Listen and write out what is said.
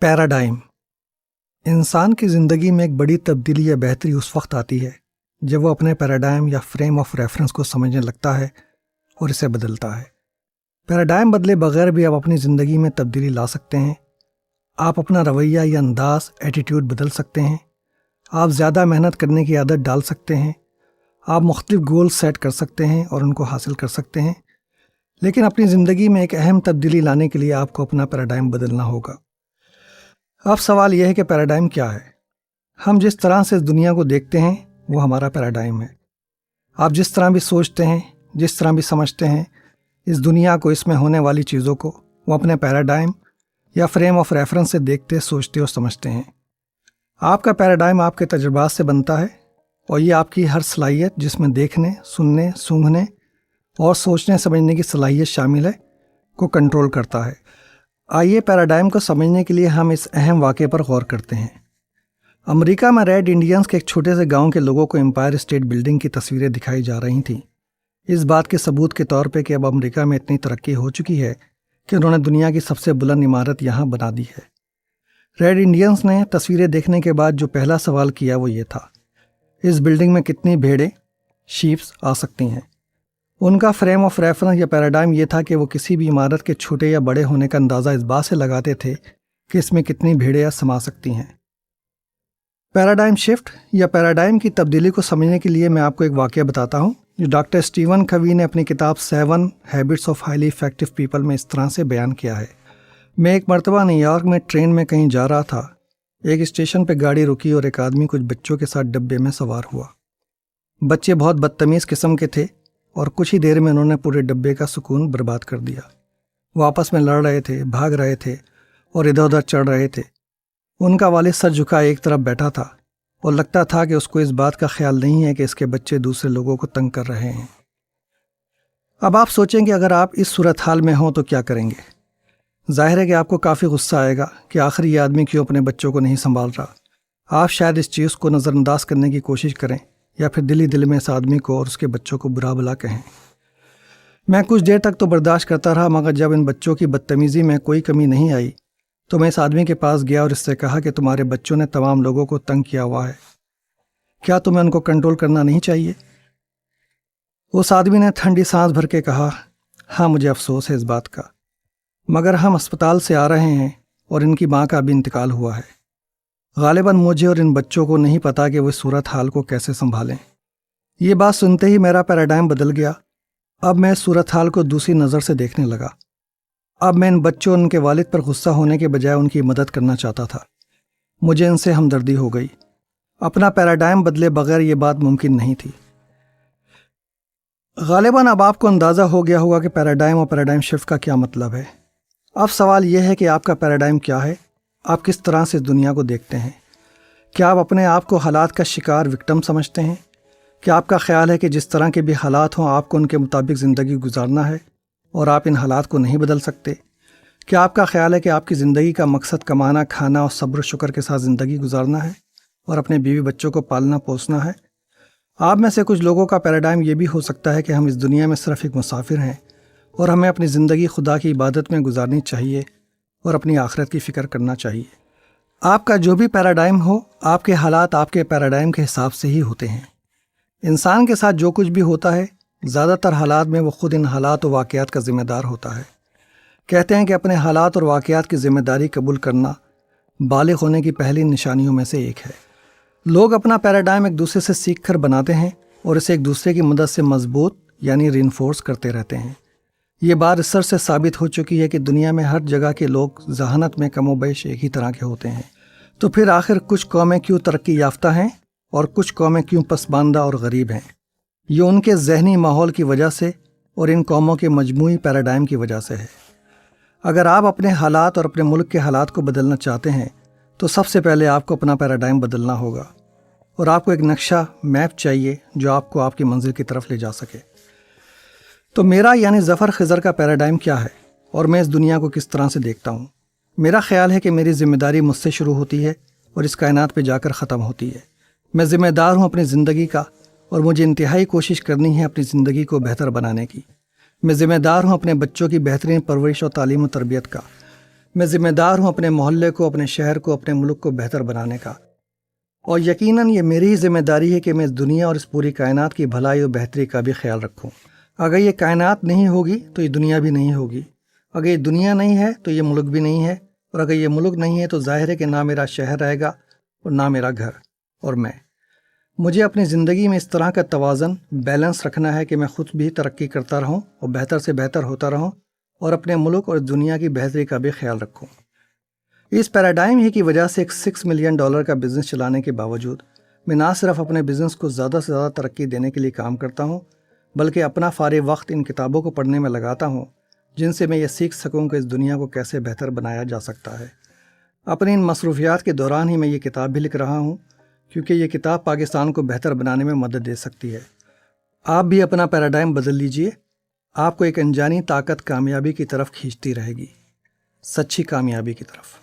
Paradigm انسان کی زندگی میں ایک بڑی تبدیلی یا بہتری اس وقت آتی ہے جب وہ اپنے پیراڈائم یا فریم آف ریفرنس کو سمجھنے لگتا ہے اور اسے بدلتا ہے۔ پیراڈائم بدلے بغیر بھی آپ اپنی زندگی میں تبدیلی لا سکتے ہیں۔ آپ اپنا رویہ یا انداز ایٹیٹیوڈ بدل سکتے ہیں۔ آپ زیادہ محنت کرنے کی عادت ڈال سکتے ہیں۔ آپ مختلف گول سیٹ کر سکتے ہیں اور ان کو حاصل کر سکتے ہیں، لیکن اپنی زندگی میں ایک اہم تبدیلی لانے کے لیے آپ کو اپنا پیراڈائم بدلنا ہوگا۔ اب سوال یہ ہے کہ پیراڈائم کیا ہے؟ ہم جس طرح سے اس دنیا کو دیکھتے ہیں وہ ہمارا پیراڈائم ہے۔ آپ جس طرح بھی سوچتے ہیں، جس طرح بھی سمجھتے ہیں اس دنیا کو، اس میں ہونے والی چیزوں کو، وہ اپنے پیراڈائم یا فریم آف ریفرنس سے دیکھتے، سوچتے اور سمجھتے ہیں۔ آپ کا پیراڈائم آپ کے تجربات سے بنتا ہے اور یہ آپ کی ہر صلاحیت، جس میں دیکھنے، سننے، سونگھنے اور سوچنے سمجھنے کی صلاحیت شامل ہے، کو کنٹرول کرتا ہے۔ آئیے پیراڈائم کو سمجھنے کے لیے ہم اس اہم واقعے پر غور کرتے ہیں۔ امریکہ میں ریڈ انڈینز کے ایک چھوٹے سے گاؤں کے لوگوں کو امپائر اسٹیٹ بلڈنگ کی تصویریں دکھائی جا رہی تھیں، اس بات کے ثبوت کے طور پہ کہ اب امریکہ میں اتنی ترقی ہو چکی ہے کہ انہوں نے دنیا کی سب سے بلند عمارت یہاں بنا دی ہے۔ ریڈ انڈینز نے تصویریں دیکھنے کے بعد جو پہلا سوال کیا وہ یہ تھا: اس بلڈنگ میں کتنی بھیڑیں، شیپس آ سکتی ہیں؟ ان کا فریم آف ریفرنس یا پیراڈائم یہ تھا کہ وہ کسی بھی عمارت کے چھوٹے یا بڑے ہونے کا اندازہ اس بات سے لگاتے تھے کہ اس میں کتنی بھیڑیں سما سکتی ہیں۔ پیراڈائم شفٹ یا پیراڈائم کی تبدیلی کو سمجھنے کے لیے میں آپ کو ایک واقعہ بتاتا ہوں جو ڈاکٹر اسٹیون کوی نے اپنی کتاب 7 habits of highly effective people میں اس طرح سے بیان کیا ہے۔ میں ایک مرتبہ نیو یارک میں ٹرین میں کہیں جا رہا تھا۔ ایک اسٹیشن پہ گاڑی رکی اور ایک آدمی کچھ بچوں کے ساتھ ڈبے میں سوار ہوا۔ بچے بہت بدتمیز قسم کے تھے اور کچھ ہی دیر میں انہوں نے پورے ڈبے کا سکون برباد کر دیا۔ وہ آپس میں لڑ رہے تھے، بھاگ رہے تھے اور ادھر ادھر چڑھ رہے تھے۔ ان کا والد سر جھکائے ایک طرف بیٹھا تھا اور لگتا تھا کہ اس کو اس بات کا خیال نہیں ہے کہ اس کے بچے دوسرے لوگوں کو تنگ کر رہے ہیں۔ اب آپ سوچیں کہ اگر آپ اس صورتحال میں ہوں تو کیا کریں گے؟ ظاہر ہے کہ آپ کو کافی غصہ آئے گا کہ آخر یہ آدمی کیوں اپنے بچوں کو نہیں سنبھال رہا۔ آپ شاید اس چیز کو نظر انداز کرنے کی کوشش کریں یا پھر دل ہی دل میں اس آدمی کو اور اس کے بچوں کو برا بھلا کہیں۔ میں کچھ دیر تک تو برداشت کرتا رہا، مگر جب ان بچوں کی بدتمیزی میں کوئی کمی نہیں آئی تو میں اس آدمی کے پاس گیا اور اس سے کہا کہ تمہارے بچوں نے تمام لوگوں کو تنگ کیا ہوا ہے، کیا تمہیں ان کو کنٹرول کرنا نہیں چاہیے؟ اس آدمی نے ٹھنڈی سانس بھر کے کہا، ہاں مجھے افسوس ہے اس بات کا، مگر ہم اسپتال سے آ رہے ہیں اور ان کی ماں کا ابھی انتقال ہوا ہے۔ غالباً مجھے اور ان بچوں کو نہیں پتا کہ وہ اس صورتحال کو کیسے سنبھالیں۔ یہ بات سنتے ہی میرا پیراڈائم بدل گیا۔ اب میں اس صورتحال کو دوسری نظر سے دیکھنے لگا۔ اب میں ان بچوں اور ان کے والد پر غصہ ہونے کے بجائے ان کی مدد کرنا چاہتا تھا۔ مجھے ان سے ہمدردی ہو گئی۔ اپنا پیراڈائم بدلے بغیر یہ بات ممکن نہیں تھی۔ غالباً اب آپ کو اندازہ ہو گیا ہوگا کہ پیراڈائم اور پیراڈائم شفٹ کا کیا مطلب ہے۔ اب سوال یہ ہے کہ آپ کا پیراڈائم کیا ہے؟ آپ کس طرح سے اس دنیا کو دیکھتے ہیں؟ کیا آپ اپنے آپ کو حالات کا شکار، وکٹم سمجھتے ہیں؟ کیا آپ کا خیال ہے کہ جس طرح کے بھی حالات ہوں آپ کو ان کے مطابق زندگی گزارنا ہے اور آپ ان حالات کو نہیں بدل سکتے؟ کیا آپ کا خیال ہے کہ آپ کی زندگی کا مقصد کمانا، کھانا اور صبر و شکر کے ساتھ زندگی گزارنا ہے اور اپنے بیوی بچوں کو پالنا پوسنا ہے؟ آپ میں سے کچھ لوگوں کا پیراڈائم یہ بھی ہو سکتا ہے کہ ہم اس دنیا میں صرف ایک مسافر ہیں اور ہمیں اپنی زندگی خدا کی عبادت میں گزارنی چاہیے اور اپنی آخرت کی فکر کرنا چاہیے۔ آپ کا جو بھی پیراڈائم ہو، آپ کے حالات آپ کے پیراڈائم کے حساب سے ہی ہوتے ہیں۔ انسان کے ساتھ جو کچھ بھی ہوتا ہے، زیادہ تر حالات میں وہ خود ان حالات و واقعات کا ذمہ دار ہوتا ہے۔ کہتے ہیں کہ اپنے حالات اور واقعات کی ذمہ داری قبول کرنا بالغ ہونے کی پہلی نشانیوں میں سے ایک ہے۔ لوگ اپنا پیراڈائم ایک دوسرے سے سیکھ کر بناتے ہیں اور اسے ایک دوسرے کی مدد سے مضبوط یعنی رینفورس کرتے رہتے ہیں۔ یہ بات ریسرچ سے ثابت ہو چکی ہے کہ دنیا میں ہر جگہ کے لوگ ذہانت میں کم و بیش ایک ہی طرح کے ہوتے ہیں۔ تو پھر آخر کچھ قومیں کیوں ترقی یافتہ ہیں اور کچھ قومیں کیوں پسماندہ اور غریب ہیں؟ یہ ان کے ذہنی ماحول کی وجہ سے اور ان قوموں کے مجموعی پیراڈائم کی وجہ سے ہے۔ اگر آپ اپنے حالات اور اپنے ملک کے حالات کو بدلنا چاہتے ہیں تو سب سے پہلے آپ کو اپنا پیراڈائم بدلنا ہوگا اور آپ کو ایک نقشہ، میپ چاہیے جو آپ کو آپ کی منزل کی طرف لے جا سکے۔ تو میرا یعنی ظفر خضر کا پیراڈائم کیا ہے اور میں اس دنیا کو کس طرح سے دیکھتا ہوں؟ میرا خیال ہے کہ میری ذمہ داری مجھ سے شروع ہوتی ہے اور اس کائنات پہ جا کر ختم ہوتی ہے۔ میں ذمہ دار ہوں اپنی زندگی کا اور مجھے انتہائی کوشش کرنی ہے اپنی زندگی کو بہتر بنانے کی۔ میں ذمہ دار ہوں اپنے بچوں کی بہترین پرورش اور تعلیم و تربیت کا۔ میں ذمہ دار ہوں اپنے محلے کو، اپنے شہر کو، اپنے ملک کو بہتر بنانے کا، اور یقیناً یہ میری ہی ذمہ داری ہے کہ میں اس دنیا اور اس پوری کائنات کی بھلائی اور بہتری کا بھی خیال رکھوں۔ اگر یہ کائنات نہیں ہوگی تو یہ دنیا بھی نہیں ہوگی، اگر یہ دنیا نہیں ہے تو یہ ملک بھی نہیں ہے، اور اگر یہ ملک نہیں ہے تو ظاہر ہے کہ نہ میرا شہر رہے گا اور نہ میرا گھر اور میں۔ مجھے اپنی زندگی میں اس طرح کا توازن، بیلنس رکھنا ہے کہ میں خود بھی ترقی کرتا رہوں اور بہتر سے بہتر ہوتا رہوں، اور اپنے ملک اور دنیا کی بہتری کا بھی خیال رکھوں۔ اس پیراڈائم ہی کی وجہ سے ایک $6 ملین کا بزنس چلانے کے باوجود میں نہ صرف اپنے بزنس کو زیادہ سے زیادہ ترقی دینے کے لیے کام کرتا ہوں، بلکہ اپنا فارغ وقت ان کتابوں کو پڑھنے میں لگاتا ہوں جن سے میں یہ سیکھ سکوں کہ اس دنیا کو کیسے بہتر بنایا جا سکتا ہے۔ اپنی ان مصروفیات کے دوران ہی میں یہ کتاب بھی لکھ رہا ہوں، کیونکہ یہ کتاب پاکستان کو بہتر بنانے میں مدد دے سکتی ہے۔ آپ بھی اپنا پیراڈائم بدل لیجئے، آپ کو ایک انجانی طاقت کامیابی کی طرف کھینچتی رہے گی، سچی کامیابی کی طرف۔